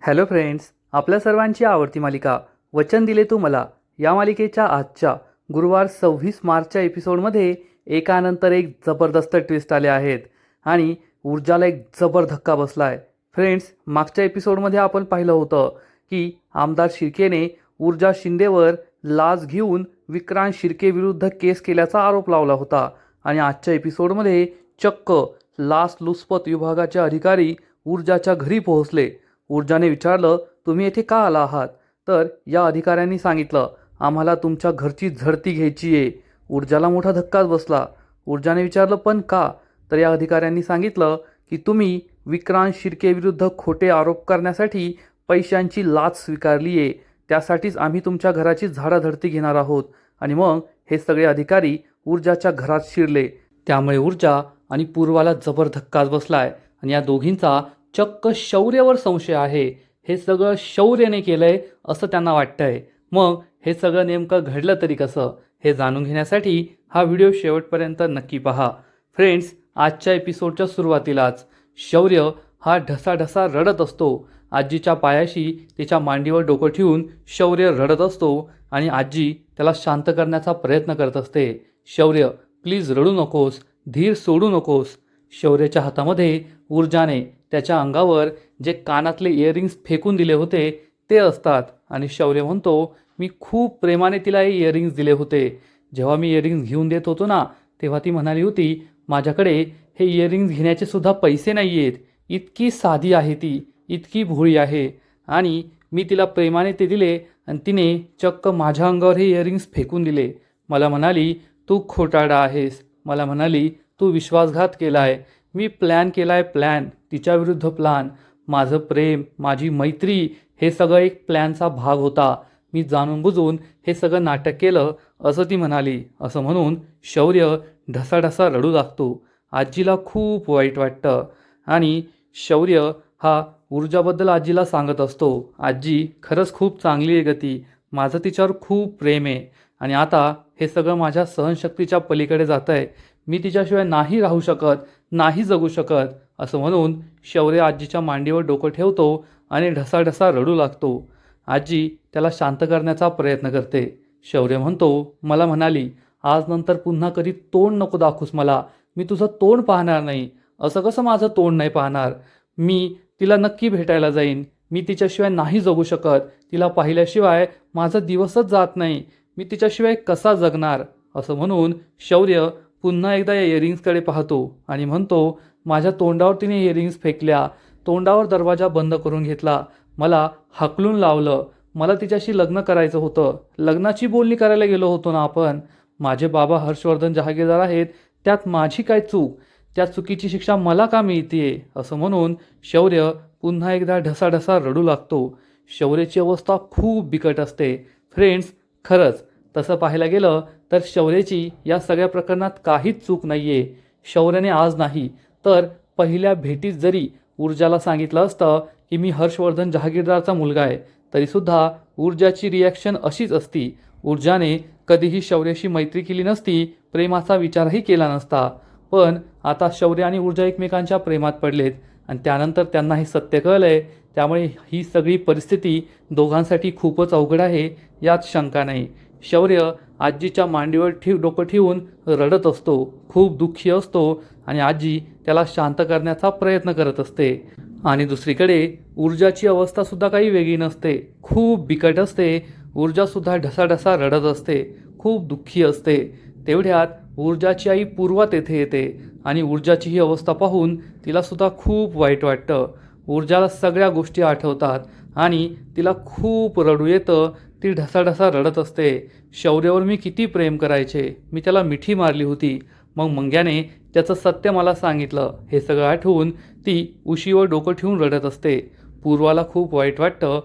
Hello friends, आपल्या सर्वांची आवडती मालिका वचन दिले तू मला या मालिकेच्या आजच्या गुरुवार 26 मार्चच्या एपिसोडमध्ये एकानंतर एक जबरदस्त ट्विस्ट आले आहेत आणि ऊर्जाला एक जबर धक्का बसला आहे. फ्रेंड्स, मागच्या एपिसोडमध्ये आपण पाहिलं होतं की आमदार शिर्केने ऊर्जा शिंदेवर लाच घेऊन विक्रांत शिर्के विरुद्ध केस केल्याचा आरोप लावला होता आणि आजच्या एपिसोडमध्ये चक्क लाचलुचपत विभागाचे अधिकारी ऊर्जाच्या घरी पोहोचले. ऊर्जाने विचारलं, तुम्ही येथे का आला आहात? तर या अधिकाऱ्यांनी सांगितलं, आम्हाला तुमच्या घरची झडती घ्यायची आहे. ऊर्जाला मोठा धक्काच बसला. ऊर्जाने विचारलं, पण का? तर या अधिकाऱ्यांनी सांगितलं की तुम्ही विक्रांत शिर्के विरुद्ध खोटे आरोप करण्यासाठी पैशांची लाच स्वीकारली आहे. त्यासाठीच आम्ही तुमच्या घराची झाडाझडती घेणार आहोत. आणि मग हे सगळे अधिकारी ऊर्जाच्या घरात शिरले. त्यामुळे ऊर्जा आणि पूर्वाला जबर धक्काच बसलाय आणि या दोघींचा चक्क शौर्यावर संशय आहे. हे सगळं शौर्याने केलंय असं त्यांना वाटतंय. मग हे सगळं नेमकं घडलं तरी कसं, हे जाणून घेण्यासाठी हा व्हिडिओ शेवटपर्यंत नक्की पहा. फ्रेंड्स, आजच्या एपिसोडच्या सुरुवातीलाच शौर्य हा ढसाढसा रडत असतो. आजीच्या पायाशी तिच्या मांडीवर डोकं ठेवून शौर्य रडत असतो आणि आजी त्याला शांत करण्याचा प्रयत्न करत असते. शौर्य, प्लीज रडू नकोस, धीर सोडू नकोस. शौर्याच्या हातामध्ये ऊर्जाने त्याच्या अंगावर जे कानातले इयरिंग्स फेकून दिले होते ते असतात आणि शौर्य म्हणतो, मी खूप प्रेमाने तिला हे इयरिंग्स दिले होते. जेव्हा मी इयरिंग्स घेऊन देत होतो ना, तेव्हा ती म्हणाली होती, माझ्याकडे हे इयरिंग्स घेण्याचे सुद्धा पैसे नाही आहेत. इतकी साधी आहे ती, इतकी भोळी आहे. आणि मी तिला प्रेमाने ते दिले आणि तिने चक्क माझ्या अंगावर हे इयरिंग्स फेकून दिले. मला म्हणाली, तू खोटारडा आहेस. मला म्हणाली, तू विश्वासघात केला आहे. मी प्लॅन केला आहे, प्लॅन, तिच्याविरुद्ध प्लॅन. माझं प्रेम, माझी मैत्री हे सगळं एक प्लॅनचा भाग होता. मी जाणून बुजून हे सगळं नाटक केलं असं ती म्हणाली. असं म्हणून शौर्य ढसाढसा रडू लागतो. आजीला खूप वाईट वाटतं आणि शौर्य हा ऊर्जाबद्दल आजीला सांगत असतो, आजी खरंच खूप चांगली आहे गती, माझं तिच्यावर खूप प्रेम आहे आणि आता हे सगळं माझ्या सहनशक्तीच्या पलीकडे जातं आहे. मी तिच्याशिवाय नाही राहू शकत, नाही जगू शकत. असं म्हणून शौर्य आजीच्या मांडीवर डोकं ठेवतो आणि ढसाढसा रडू लागतो. आजी त्याला शांत करण्याचा प्रयत्न करते. शौर्य म्हणतो, मला म्हणाली, आज नंतर पुन्हा कधी तोंड नको दाखवूस मला, मी तुझं तोंड पाहणार नाही. असं कसं माझं तोंड नाही पाहणार? मी तिला नक्की भेटायला जाईन. मी तिच्याशिवाय नाही जगू शकत. तिला पाहिल्याशिवाय माझा दिवसच जात नाही. मी तिच्याशिवाय कसा जगणार? असं म्हणून शौर्य पुन्हा एकदा या इयरिंग्सकडे पाहतो आणि म्हणतो, माझ्या तोंडावर तिने इयरिंग्स फेकल्या, तोंडावर दरवाजा बंद करून घेतला, मला हाकलून लावलं. मला तिच्याशी लग्न करायचं होतं. लग्नाची बोलणी करायला गेलो होतो ना आपण. माझे बाबा हर्षवर्धन जहागीरदार आहेत, त्यात माझी काय चूक? त्या चुकीची शिक्षा मला का मिळतीये? असं म्हणून शौर्य पुन्हा एकदा ढसाढसा रडू लागतो. शौर्याची अवस्था खूप बिकट असते. फ्रेंड्स, खरंच तसं पाहायला गेलं तर शौर्याची या सगळ्या प्रकरणात काहीच चूक नाही आहे. शौर्याने आज नाही तर पहिल्या भेटीत जरी ऊर्जाला सांगितलं असतं की मी हर्षवर्धन जहागीरदारचा मुलगा आहे, तरीसुद्धा ऊर्जाची रिॲक्शन अशीच असती. ऊर्जाने कधीही शौर्याशी मैत्री केली नसती, प्रेमाचा विचारही केला नसता. पण आता शौर्य आणि ऊर्जा एकमेकांच्या प्रेमात पडलेत आणि त्यानंतर त्यांना हे सत्य कळलंय. त्यामुळे ही सगळी परिस्थिती दोघांसाठी खूपच अवघड आहे, यात शंका नाही. शौर्य आजीच्या मांडीवर डोकं ठेवून रडत असतो, खूप दुःखी असतो आणि आजी त्याला शांत करण्याचा प्रयत्न करत असते. आणि दुसरीकडे ऊर्जाची अवस्थासुद्धा काही वेगळी नसते, खूप बिकट असते. ऊर्जासुद्धा ढसाढसा रडत असते, खूप दुःखी असते. तेवढ्यात ऊर्जाची आई पूर्वा तेथे येते आणि ऊर्जाची ही अवस्था पाहून तिलासुद्धा खूप वाईट वाटतं. ऊर्जाला सगळ्या गोष्टी आठवतात आणि तिला खूप रडू येतं. ती ढसाढसा रडत असते. शौर्यावर मी किती प्रेम करायचे, मी त्याला मिठी मारली होती, मग मंग्याने त्याचं सत्य मला सांगितलं. हे सगळं आठवून ती उशीवर डोकं ठेवून रडत असते. पूर्वाला खूप वाईट वाटतं.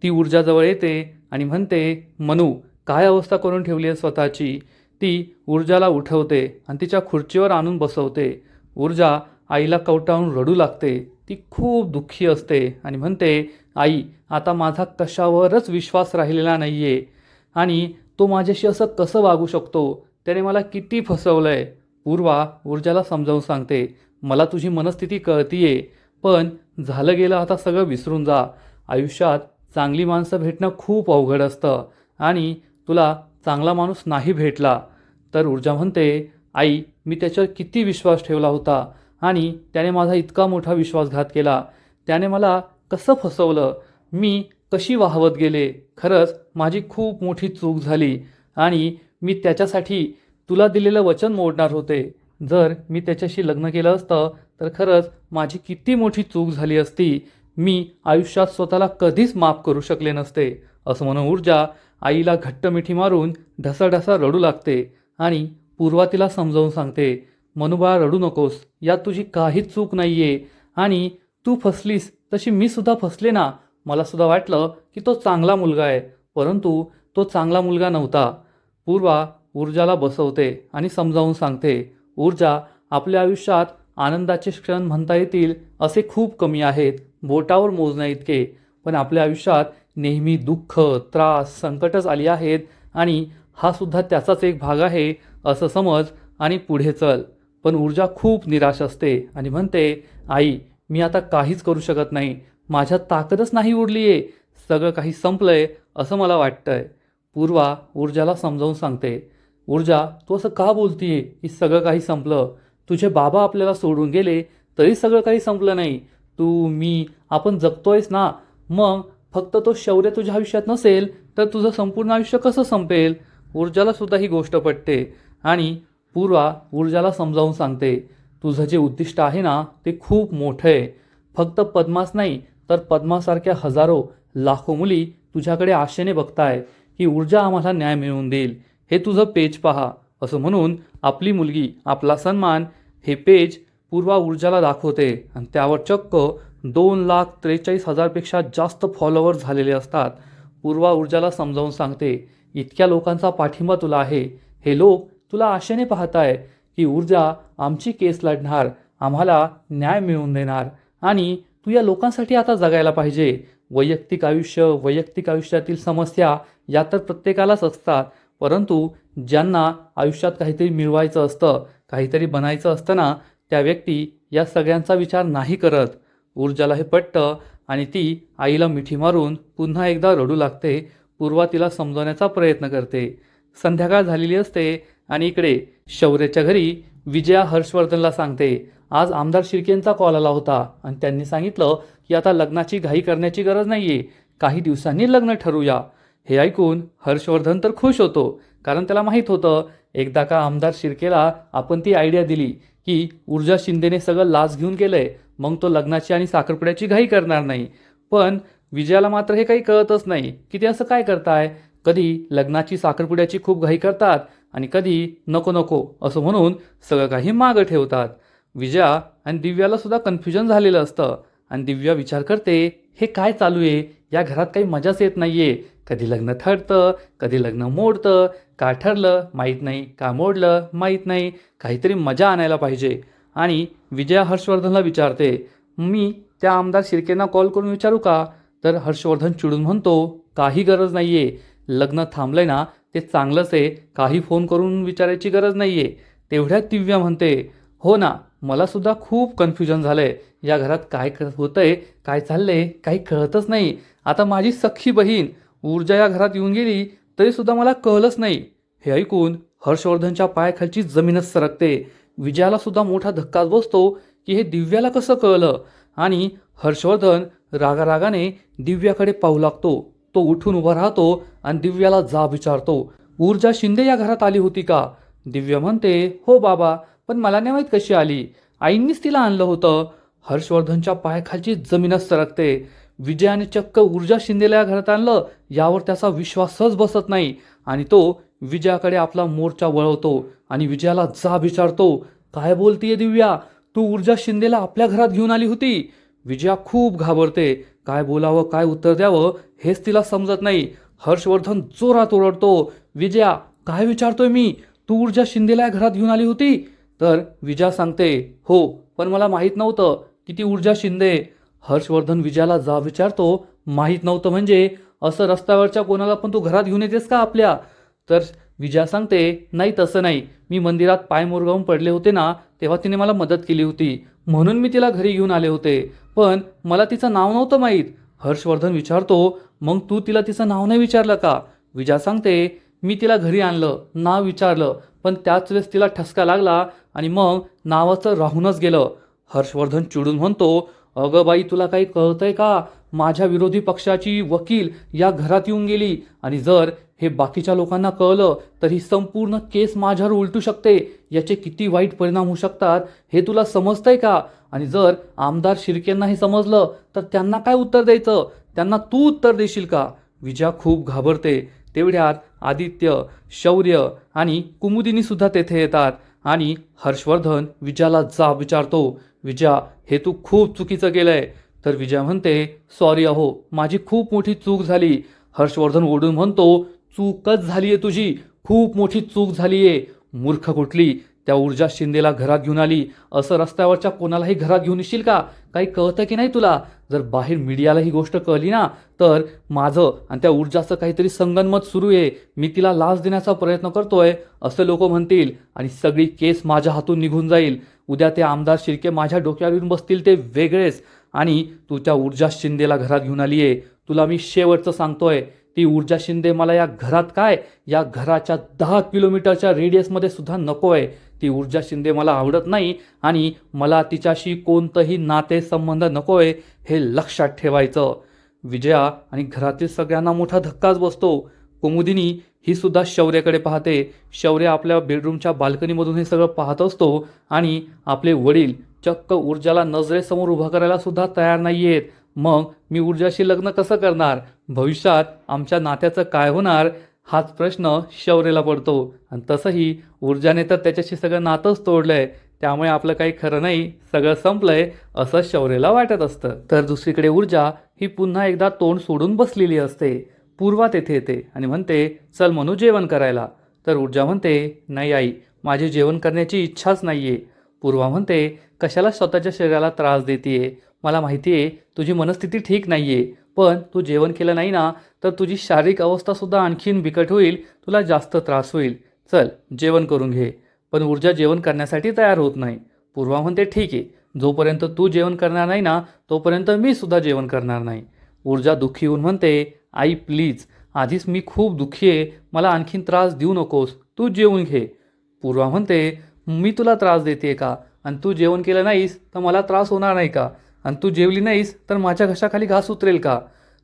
ती ऊर्जाजवळ येते आणि म्हणते, मनू काय अवस्था करून ठेवली आहे स्वतःची? ती ऊर्जाला उठवते आणि तिच्या खुर्चीवर आणून बसवते. ऊर्जा आईला कवटाळून रडू लागते. ती खूप दुःखी असते आणि म्हणते, आई आता माझा कशावरच विश्वास राहिलेला नाही आहे आणि तो माझ्याशी असं कसं वागू शकतो? त्याने मला किती फसवलं आहे. पूर्वा ऊर्जाला समजावून सांगते, मला तुझी मनस्थिती कळतीये, पण झालं गेलं आता सगळं विसरून जा. आयुष्यात चांगली माणसं भेटणं खूप अवघड असतं आणि तुला चांगला माणूस नाही भेटला तर ऊर्जा म्हणते, आई मी त्याच्यावर किती विश्वास ठेवला होता आणि त्याने माझा इतका मोठा विश्वासघात केला. त्याने मला कसं फसवलं, मी कशी वाहवत गेले. खरंच माझी खूप मोठी चूक झाली आणि मी त्याच्यासाठी तुला दिलेलं वचन मोडणार होते. जर मी त्याच्याशी लग्न केलं असतं तर खरंच माझी किती मोठी चूक झाली असती. मी आयुष्यात स्वतःला कधीच माफ करू शकले नसते. असं म्हणून ऊर्जा आईला घट्ट मिठी मारून ढसाढसा रडू लागते आणि पूर्वा तिला समजावून सांगते, मनुबाळा रडू नकोस, यात तुझी काहीच चूक नाही आहे आणि तू फसलीस तशी मी सुद्धा फसले ना. मला सुद्धा वाटलं की तो चांगला मुलगा आहे, परंतु तो चांगला मुलगा नव्हता. पूर्वा ऊर्जाला बसवते आणि समजावून सांगते, ऊर्जा आपल्या आयुष्यात आनंदाचे क्षण म्हणता येतील असे खूप कमी आहेत, बोटावर मोजण्या इतके. पण आपल्या आयुष्यात नेहमी दुःख, त्रास, संकटच आली आहेत आणि हा सुद्धा त्याचाच एक भाग आहे असं समज आणि पुढे चल. पण ऊर्जा खूप निराश असते आणि म्हणते, आई मी आता काहीच करू शकत नाही, माझ्यात ताकदच नाही उरली आहे, सगळं काही संपलंय असं मला वाटतंय. पूर्वा ऊर्जाला समजावून सांगते, ऊर्जा तू असं का बोलतीये की सगळं काही संपलं. तुझे बाबा आपल्याला सोडून गेले तरी सगळं काही संपलं नाही. तू मी आपण जगतोयस ना. मग फक्त तो शौर्य तुझ्या आयुष्यात नसेल तर तुझं संपूर्ण आयुष्य कसं संपेल. ऊर्जाला सुद्धा ही गोष्ट पटते आणि पूर्वा ऊर्जाला समजावून सांगते, तुझं जे उद्दिष्ट आहे ना ते खूप मोठं आहे. फक्त पद्माच नाही तर पद्मासारख्या हजारो लाखो मुली तुझ्याकडे आशेने बघताय की ऊर्जा आम्हाला न्याय मिळवून देईल. हे तुझं पेज पहा. असं म्हणून आपली मुलगी, आपला सन्मान हे पेज पूर्वा ऊर्जाला दाखवते आणि त्यावर चक्क 2,43,000पेक्षा जास्त फॉलोअर झालेले असतात. पूर्वा ऊर्जाला समजावून सांगते, इतक्या लोकांचा पाठिंबा तुला आहे, हे लोक तुला आशेने पाहताय की ऊर्जा आमची केस लढणार, आम्हाला न्याय मिळवून देणार आणि तू या लोकांसाठी आता जगायला पाहिजे. वैयक्तिक आयुष्य, वैयक्तिक आयुष्यातील समस्या या तर प्रत्येकालाच असतात, परंतु ज्यांना आयुष्यात काहीतरी मिळवायचं असतं, काहीतरी बनायचं असतं ना, त्या व्यक्ती या सगळ्यांचा विचार नाही करत. ऊर्जाला हे पटतं आणि ती आईला मिठी मारून पुन्हा एकदा रडू लागते. पूर्वा तिला समजवण्याचा प्रयत्न करते. संध्याकाळ झालेली असते आणि इकडे शौर्याच्या घरी विजया हर्षवर्धनला सांगते, आज आमदार शिर्केंचा कॉल आला होता आणि त्यांनी सांगितलं की आता लग्नाची घाई करण्याची गरज नाही आहे, काही दिवसांनी लग्न ठरवूया. हे ऐकून हर्षवर्धन तर खुश होतो, कारण त्याला माहीत होतं एकदा का आमदार शिर्केला आपण ती आयडिया दिली की ऊर्जा शिंदेने सगळं लाच घेऊन केलंय, मग तो लग्नाची आणि साखरपुड्याची घाई करणार नाही. पण विजयाला मात्र हे काही कळतच नाही की ते असं काय करताय. कधी लग्नाची साखरपुड्याची खूप घाई करतात आणि कधी नको नको असं म्हणून सगळं काही मागं ठेवतात. विजया आणि दिव्याला सुद्धा कन्फ्युजन झालेलं असतं आणि दिव्या विचार करते, हे काय चालू आहे, या घरात काही मजाच येत नाहीये. कधी लग्न ठरतं, कधी लग्न मोडतं, का ठरलं माहीत नाही, का मोडलं माहीत नाही, काहीतरी मजा आणायला पाहिजे. आणि विजया हर्षवर्धनला विचारते, मी त्या आमदार शिर्केंना कॉल करून विचारू का. तर हर्षवर्धन चिडून म्हणतो, काही गरज नाही आहे, लग्न थांबलंय ना ते चांगलंच आहे, काही फोन करून विचारायची गरज नाही आहे. तेवढ्यात दिव्या म्हणते, हो ना, मला सुद्धा खूप कन्फ्युजन झालंय, या घरात काय होतंय, काय चाललंय काही कळतच नाही. आता माझी सख्खी बहीण ऊर्जा या घरात येऊन गेली तरीसुद्धा मला कळलंच नाही. हे ऐकून हर्षवर्धनच्या पायाखालची जमीनच सरकते. विजयाला सुद्धा मोठा धक्काच बसतो की हे दिव्याला कसं कळलं. आणि हर्षवर्धन रागारागाने दिव्याकडे पाहू लागतो. तो उठून उभा राहतो आणि दिव्याला जाब विचारतो, ऊर्जा शिंदे या घरात आली होती का. दिव्या म्हणते, हो बाबा, पण मला नाही माहीत कशी आली, आईंनीच तिला आणलं होतं. हर्षवर्धनच्या पायाखालची जमीनच सरकते. विजयाने चक्क ऊर्जा शिंदेला या घरात आणलं यावर त्याचा विश्वासच बसत नाही आणि तो विजयाकडे आपला मोर्चा वळवतो आणि विजयाला जाब विचारतो, काय बोलतीये दिव्या, तू ऊर्जा शिंदेला आपल्या घरात घेऊन आली होती. विजया खूप घाबरते, काय बोलावं काय उत्तर द्यावं हेच तिला समजत नाही. हर्षवर्धन जोरात ओरडतो, विजया काय विचारतोय मी, तू ऊर्जा शिंदेला या घरात घेऊन आली होती. तर विजया सांगते, हो, पण मला माहीत नव्हतं की ती ऊर्जा शिंदे. हर्षवर्धन विजयाला जाब विचारतो, माहीत नव्हतं म्हणजे असं रस्त्यावरच्या कोणाला पण तू घरात घेऊन येतेस का आपल्या. तर विजया सांगते, नाही तसं नाही, मी मंदिरात पाय मुरगावून पडले होते ना तेव्हा तिने मला मदत केली होती, म्हणून मी तिला घरी घेऊन आले होते, पण मला तिचं नाव नव्हतं माहीत. हर्षवर्धन विचारतो, मग तू तिला तिचं नाव नाही विचारलं का? विजा सांगते, मी तिला घरी आणलं, नाव विचारलं, पण त्याच वेळेस तिला ठसका लागला आणि मग नावाचं राहूनच गेलं. हर्षवर्धन चिडून म्हणतो, अगं बाई, तुला काही कळतंय का? माझ्या विरोधी पक्षाची वकील या घरात येऊन गेली आणि जर हे बाकीच्या लोकांना कळलं तर ही संपूर्ण केस माझ्यावर उलटू शकते. याचे किती वाईट परिणाम होऊ शकतात हे तुला समजतंय का? आणि जर आमदार शिर्केंना हे समजलं तर त्यांना काय उत्तर द्यायचं? त्यांना तू उत्तर देशील का? विजया खूप घाबरते. तेवढ्यात आदित्य, शौर्य आणि कुमुदिनी सुद्धा तेथे येतात आणि हर्षवर्धन विजयाला जाब विचारतो, विजया, हे तू खूप चुकीचं केलंय. तर विजया म्हणते, सॉरी अहो, माझी खूप मोठी चूक झाली. हर्षवर्धन ओरडून म्हणतो, चूकच झालीये तुझी, खूप मोठी चूक झालीये. मूर्ख कुठली, त्या ऊर्जा शिंदेला घरात घेऊन आली, असं रस्त्यावरच्या कोणालाही घरात घेऊन येशील का? काही कळतं की नाही तुला? जर बाहेर मीडियाला ही गोष्ट कळली ना तर माझं आणि त्या ऊर्जाचं काहीतरी संगनमत सुरू आहे. मी तिला लाच देण्याचा प्रयत्न करतोय असं लोक म्हणतील आणि सगळी केस माझ्या हातून निघून जाईल. उद्या ते आमदार शिर्के माझ्या डोक्यावर येऊन बसतील ते वेगळेच. आणि तू त्या ऊर्जा शिंदेला घरात घेऊन आली आहे. तुला मी शेवटचं सांगतोय, ती ऊर्जा शिंदे मला या घरात काय, या घराच्या 10 किलोमीटरच्या रेडियसमध्ये सुद्धा नको आहे. ती ऊर्जा शिंदे मला आवडत नाही आणि मला तिच्याशी कोणतंही नातेसंबंध नको आहे, हे लक्षात ठेवायचं. विजया आणि घरातील सगळ्यांना मोठा धक्काच बसतो. कुमुदिनी ही सुद्धा शौर्याकडे पाहते. शौर्य आपल्या बेडरूमच्या बाल्कनीमधून हे सगळं पाहत असतो आणि आपले वडील चक्क ऊर्जाला नजरेसमोर उभा करायला सुद्धा तयार नाही आहेत. मग मी ऊर्जाशी लग्न कसं करणार? भविष्यात आमच्या नात्याचं काय होणार? हाच प्रश्न शौर्यला पडतो. आणि तसंही ऊर्जाने तर त्याच्याशी सगळं नातंच तोडलंय, त्यामुळे आपलं काही खरं नाही, सगळं संपलंय असं शौर्यला वाटत असतं. तर दुसरीकडे ऊर्जा ही पुन्हा एकदा तोंड सोडून बसलेली असते. पूर्वा तेथे येते आणि म्हणते, चल मनू, जेवण करायला. तर ऊर्जा म्हणते, नाही आई, माझी जेवण करण्याची इच्छाच नाहीये. पूर्वा म्हणते, कशाला स्वतःच्या शरीराला त्रास देतेय? मला माहिती आहे तुझी मनस्थिती ठीक नाहीये, पण तू जेवण केलं नाही ना तर तुझी शारीरिक अवस्थासुद्धा आणखीन बिकट होईल, तुला जास्त त्रास होईल. चल जेवण करून घे. पण ऊर्जा जेवण करण्यासाठी तयार होत नाही. पूर्वा म्हणते, ठीक आहे, जोपर्यंत तू जेवण करणार नाही ना तोपर्यंत मी सुद्धा जेवण करणार नाही. ऊर्जा दुःखी होऊन म्हणते, आई प्लीज, आधीच मी खूप दुःखी आहे, मला आणखीन त्रास देऊ नकोस, तू जेवून घे. पूर्वा म्हणते, मी तुला त्रास देते का? आणि तू जेवण केलं नाहीस तर मला त्रास होणार नाही का? आणि तू जेवली नाहीस तर माझ्या घशाखाली घास उतरेल का?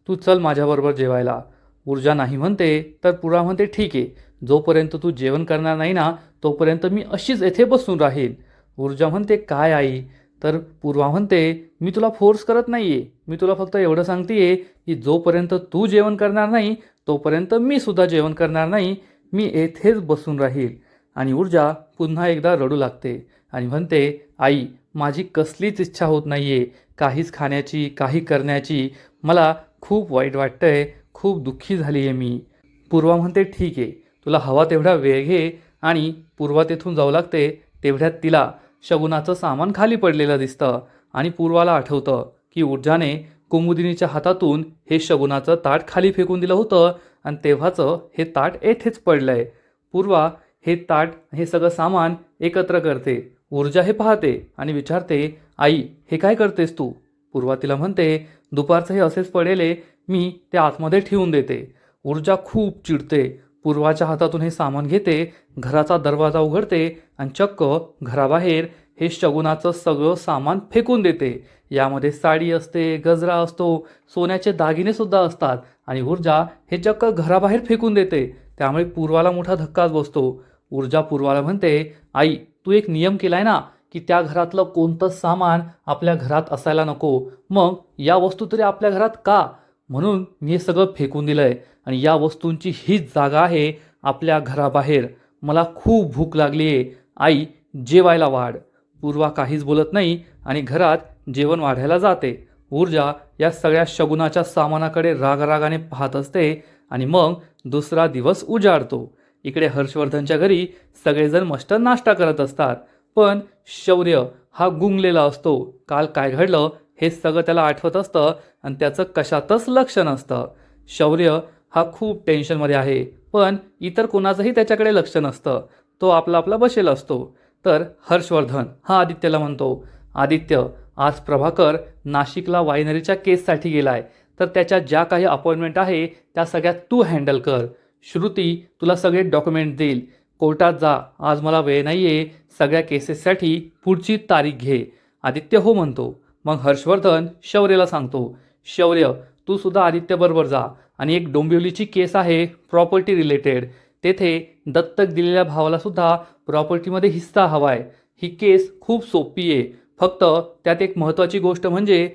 तू चल माझ्याबरोबर जेवायला. ऊर्जा नाही म्हणते. तर पूर्वा म्हणते, ठीक आहे, जोपर्यंत तू जेवण करणार नाही ना तोपर्यंत मी अशीच येथे बसून राहील. ऊर्जा म्हणते, काय आई? तर पूर्वा म्हणते, मी तुला फोर्स करत नाहीये, मी तुला फक्त एवढं सांगतेय की जोपर्यंत तू जेवण करणार नाही तोपर्यंत मी सुद्धा जेवण करणार नाही, मी येथेच बसून राहील. आणि ऊर्जा पुन्हा एकदा रडू लागते आणि म्हणते, आई, माझी कसलीच इच्छा होत नाहीये काहीच खाण्याची, काही करण्याची. मला खूप वाईट वाटतंय, खूप दुःखी झाली आहे मी. पूर्वा म्हणते, ठीक आहे, तुला हवा तेवढा वेळ घे. आणि पूर्वा तेथून जाऊ लागते. तेवढ्यात तिला शगुनाचं सामान खाली पडलेलं दिसतं आणि पूर्वाला आठवतं की ऊर्जाने कुमुदिनीच्या हातातून हे शगुनाचं ताट खाली फेकून दिलं होतं आणि तेव्हाचं हे ताट येथेच पडलंय. पूर्वा हे ताट, हे सगळं सामान एकत्र करते. ऊर्जा हे पाहते आणि विचारते, आई, हे काय करतेस तू? पूर्वा तिला म्हणते, दुपारचं हे असेच पडेले, मी ते आतमध्ये ठेवून देते. ऊर्जा खूप चिडते. पूर्वाच्या हातातून हे सामान घेते, घराचा दरवाजा उघडते आणि चक्क घराबाहेर हे शगुनाचं सगळं सामान फेकून देते. यामध्ये साडी असते, गजरा असतो, सोन्याचे दागिने सुद्धा असतात आणि ऊर्जा हे चक्क घराबाहेर फेकून देते. त्यामुळे पूर्वाला मोठा धक्काच बसतो. ऊर्जा पूर्वाला म्हणते, आई, तू एक नियम केलाय ना की त्या घरातलं कोणतंच सामान आपल्या घरात असायला नको, मग या वस्तू तरी आपल्या घरात का? म्हणून मी हे सगळं फेकून दिलंय आणि या वस्तूंची हीच जागा आहे आपल्या घराबाहेर. मला खूप भूक लागली आहे, आई, जेवायला वाढ. पूर्वा काहीच बोलत नाही आणि घरात जेवण वाढायला जाते. ऊर्जा या सगळ्या शगुनाच्या सामानाकडे रागारागाने पाहत असते आणि मग दुसरा दिवस उजाडतो. इकडे हर्षवर्धनच्या घरी सगळेजण मस्त नाश्ता करत असतात, पण शौर्य हा गुंगलेला असतो. काल काय घडलं हे सगळं त्याला आठवत असतं आणि त्याचं कशातच लक्ष नसतं. शौर्य हा खूप टेन्शनमध्ये आहे, पण इतर कोणाचंही त्याच्याकडे लक्ष नसतं. तो आपला आपला बसेल असतो. तर हर्षवर्धन हा आदित्यला म्हणतो, आदित्य, आज प्रभाकर नाशिकला वायनरीच्या केससाठी गेलाय. तर त्याच्या ज्या काही अपॉइंटमेंट आहे त्या सगळ्या तू हँडल कर. श्रुती तुला सगळे डॉक्युमेंट देईल. कोर्टात जा, आज मला वेळ नाही आहे, सगळ्या केसेससाठी पुढची तारीख घे. आदित्य हो म्हणतो. मग हर्षवर्धन शौर्यला सांगतो, शौर्य तू सुद्धा आदित्यबरोबर जा आणि एक डोंबिवलीची केस आहे प्रॉपर्टी रिलेटेड, तेथे दत्तक दिलेल्या भावाला सुद्धा प्रॉपर्टीमध्ये हिस्सा हवा आहे. ही केस खूप सोपी आहे, फक्त त्यात एक महत्त्वाची गोष्ट म्हणजे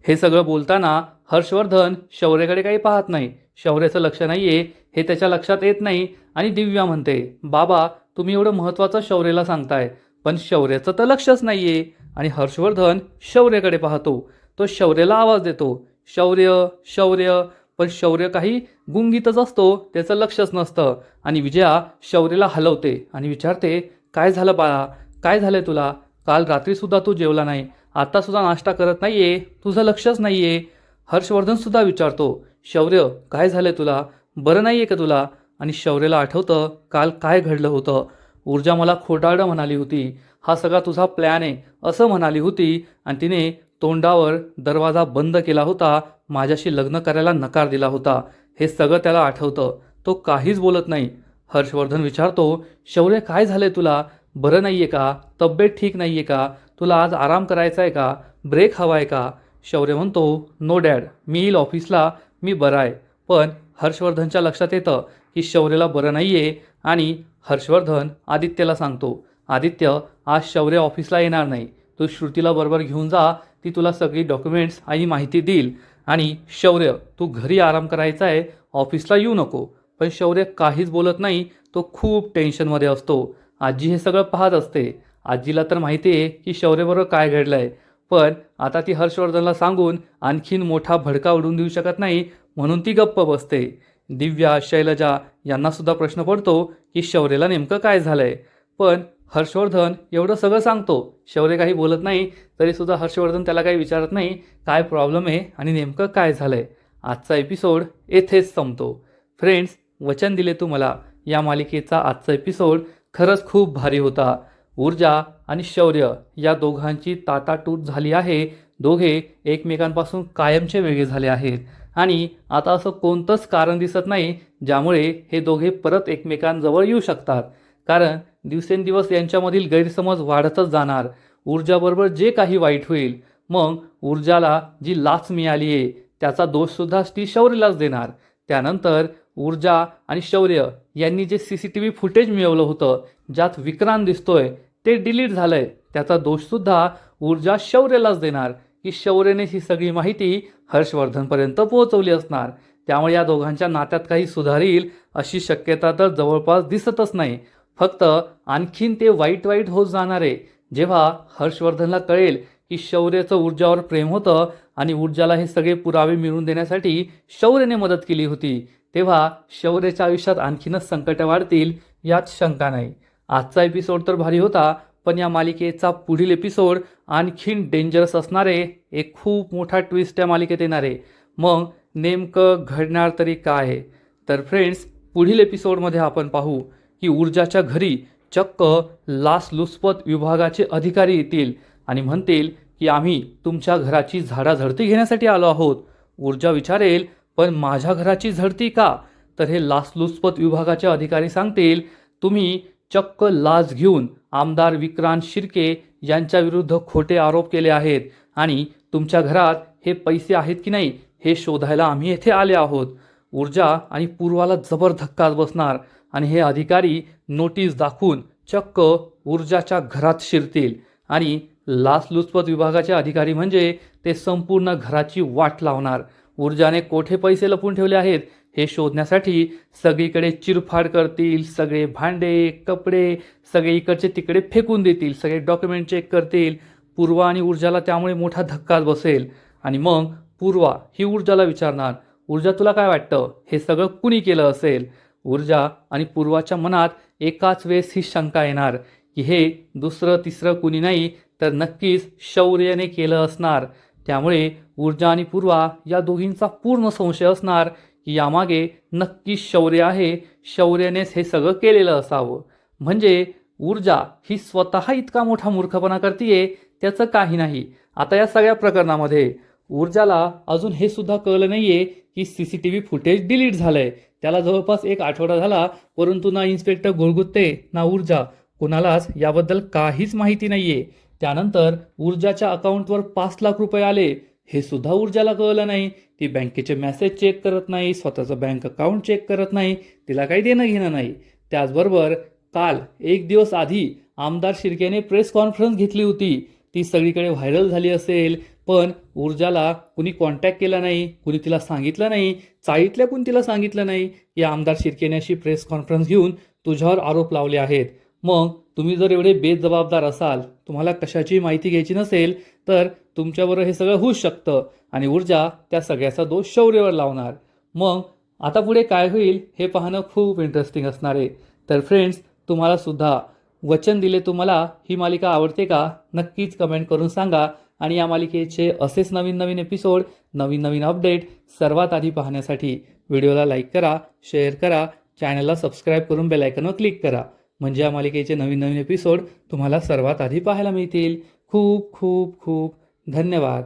हे सगळं बोलताना हर्षवर्धन शौर्याकडे काही पाहत नाही. शौर्याचं लक्ष नाही आहे हे त्याच्या लक्षात येत नाही आणि दिव्या म्हणते, बाबा तुम्ही एवढं महत्त्वाचं शौर्याला सांगताय पण शौर्याचं तर लक्षच नाही आहे. आणि हर्षवर्धन शौर्याकडे पाहतो. तो शौर्याला आवाज देतो, शौर्य शौर्य, पण शौर्य काही गुंगीतच असतो, त्याचं लक्षच नसतं. आणि विजया शौर्याला हलवते आणि विचारते, काय झालं बाळा, काय झालंय तुला? काल रात्रीसुद्धा तू जेवला नाही, आत्तासुद्धा नाश्ता करत नाही आहे, तुझं लक्षच नाही आहे. हर्षवर्धनसुद्धा विचारतो, शौर्य काय झालंय तुला, बरं नाही आहे का तुला? आणि शौर्याला आठवतं काल काय घडलं होतं. ऊर्जा मला खोटारडं म्हणाली होती, हा सगळा तुझा प्लॅन आहे असं म्हणाली होती आणि तिने तोंडावर दरवाजा बंद केला होता, माझ्याशी लग्न करायला नकार दिला होता. हे सगळं त्याला आठवतं. तो काहीच बोलत नाही. हर्षवर्धन विचारतो, शौर्य काय झालंय तुला, बरं नाही आहे का, तब्येत ठीक नाही आहे का, तुला आज आराम करायचा आहे का, ब्रेक हवा आहे का? शौर्य म्हणतो, नो डॅड, मी येईल ऑफिसला, मी बरा आहे. पण हर्षवर्धनच्या लक्षात येतं की शौर्यला बरं नाही आहे आणि हर्षवर्धन आदित्यला सांगतो, आदित्य आज शौर्य ऑफिसला येणार नाही, तू श्रुतीला बरोबर घेऊन जा, ती तुला सगळी डॉक्युमेंट्स आणि माहिती देईल. आणि शौर्य तू घरी आराम करायचा आहे, ऑफिसला येऊ नको. पण शौर्य काहीच बोलत नाही, तो खूप टेन्शनमध्ये असतो. आजी हे सगळं पाहत असते. आजीला तर माहिती आहे की शौर्यबरोबर काय घडलं आहे, पण आता ती हर्षवर्धनला सांगून आणखीन मोठा भडका उडवून देऊ शकत नाही, म्हणून ती गप्प बसते. दिव्या शैलजा यांनासुद्धा प्रश्न पडतो की शौर्यला नेमकं काय झालंय. पण हर्षवर्धन एवढं सगळं सांगतो, शौर्य काही बोलत नाही, तरीसुद्धा हर्षवर्धन त्याला काही विचारत नाही काय प्रॉब्लेम आहे आणि नेमकं काय झालंय. आजचा एपिसोड येथेच संपतो. फ्रेंड्स, वचन दिले तू मला या मालिकेचा आजचा एपिसोड खरंच खूप भारी होता. ऊर्जा आणि शौर्य या दोघांची ताटातूट झाली आहे. दोघे एकमेकांपासून कायमचे वेगळे झाले आहेत आणि आता असं कोणतंच कारण दिसत नाही ज्यामुळे हे दोघे परत एकमेकांजवळ येऊ शकतात. कारण दिवसेंदिवस यांच्यामधील गैरसमज वाढतच जाणार. ऊर्जाबरोबर जे काही वाईट होईल, मग ऊर्जाला जी लाच मिळाली आहे त्याचा दोषसुद्धा ती शौर्यलाच देणार. त्यानंतर ऊर्जा आणि शौर्य यांनी जे CCTV फुटेज मिळवलं होतं ज्यात विक्रांत दिसतोय ते डिलीट झालंय, त्याचा दोषसुद्धा ऊर्जा शौर्यलाच देणार की शौर्यने ही सगळी माहिती हर्षवर्धनपर्यंत पोहोचवली असणार. त्यामुळे या दोघांच्या नात्यात काही सुधार अशी शक्यता तर जवळपास दिसतच नाही. फक्त आणखीन ते वाईट वाईट होत जाणार आहे. जेव्हा हर्षवर्धनला कळेल की शौर्याचं ऊर्जावर प्रेम होतं आणि ऊर्जाला हे सगळे पुरावे मिळवून देण्यासाठी शौर्याने मदत केली होती, तेव्हा शौर्याच्या आयुष्यात आणखीनच संकटं वाढतील यात शंका नाही. आजचा एपिसोड तर भारी होता, पण या मालिकेचा पुढील एपिसोड आणखीन डेंजरस असणार आहे. एक खूप मोठा ट्विस्ट या मालिकेत येणार आहे. मग नेमकं घडणार तरी काय आहे? तर फ्रेंड्स, पुढील एपिसोडमध्ये आपण पाहू की ऊर्जाच्या घरी चक्क लाचलुचपत विभागाचे अधिकारी येतील आणि म्हणतील की आम्ही तुमच्या घराची झाडाझडती घेण्यासाठी आलो आहोत. ऊर्जा विचारेल, पण माझ्या घराची झडती का? तर हे लाचलुचपत विभागाचे अधिकारी सांगतील, तुम्ही चक्क लाच घेऊन आमदार विक्रांत शिर्के यांच्या विरुद्ध खोटे आरोप केले आहेत आणि तुमच्या घरात हे पैसे आहेत की नाही हे शोधायला आम्ही येथे आले आहोत. ऊर्जा आणि पूर्वाला जबर धक्काच बसणार आणि हे अधिकारी नोटीस दाखवून चक्क ऊर्जाच्या घरात शिरतील. आणि लाचलुचपत विभागाचे अधिकारी म्हणजे ते संपूर्ण घराची वाट लावणार. ऊर्जाने कोठे पैसे लपून ठेवले आहेत हे शोधण्यासाठी सगळीकडे चिरफाड करतील. सगळे भांडे कपडे सगळे इकडचे तिकडे फेकून देतील. सगळे डॉक्युमेंट चेक करतील. पूर्वा आणि ऊर्जाला त्यामुळे मोठा धक्काच बसेल. आणि मग पूर्वा ही ऊर्जाला विचारणार, ऊर्जा तुला काय वाटतं हे सगळं कुणी केलं असेल? ऊर्जा आणि पूर्वाच्या मनात एकाच वेळेस ही शंका येणार की हे दुसरं तिसरं कुणी नाही तर नक्कीच शौर्याने केलं असणार. त्यामुळे ऊर्जा आणि पूर्वा या दोघींचा पूर्ण संशय असणार की यामागे नक्कीच शौर्य आहे. शौर्यानेच हे सगळं केलेलं असावं. म्हणजे ऊर्जा ही स्वतः इतका मोठा मूर्खपणा करतीये त्याचं काही नाही. आता या सगळ्या प्रकरणामध्ये ऊर्जाला अजून हे सुद्धा कळलं नाहीये की CCTV फुटेज डिलीट झालंय. त्याला जवळपास 1 आठवडा झाला, परंतु ना इन्स्पेक्टर गुळगुत्ते ना ऊर्जा कुणालाच याबद्दल काहीच माहिती नाहीये. त्यानंतर ऊर्जाच्या अकाउंटवर 5 लाख रुपये आले हे सुद्धा ऊर्जाला कळलं नाही. ती बँकेचे मेसेज चेक करत नाही, स्वतःचं बँक अकाउंट चेक करत नाही, तिला काही देणं घेणं नाही. त्याचबरोबर काल 1 दिवस आधी आमदार शिर्केने प्रेस कॉन्फरन्स घेतली होती, ती सगळीकडे व्हायरल झाली असेल, पण ऊर्जाला कुणी कॉन्टॅक्ट केला नाही, कुणी तिला सांगितलं नाही, चाळीतल्या कुणी तिला सांगितलं नाही की आमदार शिर्केने अशी प्रेस कॉन्फरन्स घेऊन तुझ्यावर आरोप लावले आहेत. मग तुम्ही जर एवढे बेजबाबदार असाल, तुम्हाला कशाची माहिती घ्यायची नसेल, तर तुमच्याबरोबर हे सगळं होऊच शकतं आणि ऊर्जा त्या सगळ्याचा दोष शौर्यवर लावणार. मग आता पुढे काय होईल हे पाहणं खूप इंटरेस्टिंग असणार आहे. तर फ्रेंड्स, तुम्हाला सुद्धा वचन दिले तुम्हाला ही मालिका आवडते का? नक्कीच कमेंट करून सांगा. आणि या मालिकेचे असेच नवीन नवीन एपिसोड, नवीन नवीन अपडेट सर्वात आधी पाहण्यासाठी व्हिडिओला लाईक करा, शेअर करा, चॅनलला सबस्क्राईब करून बेल आयकॉनवर क्लिक करा. म्हणजे या मालिकेचे नवीन नवीन एपिसोड तुम्हाला सर्वात आधी पाहायला मिळतील. खूप खूप खूप धन्यवाद.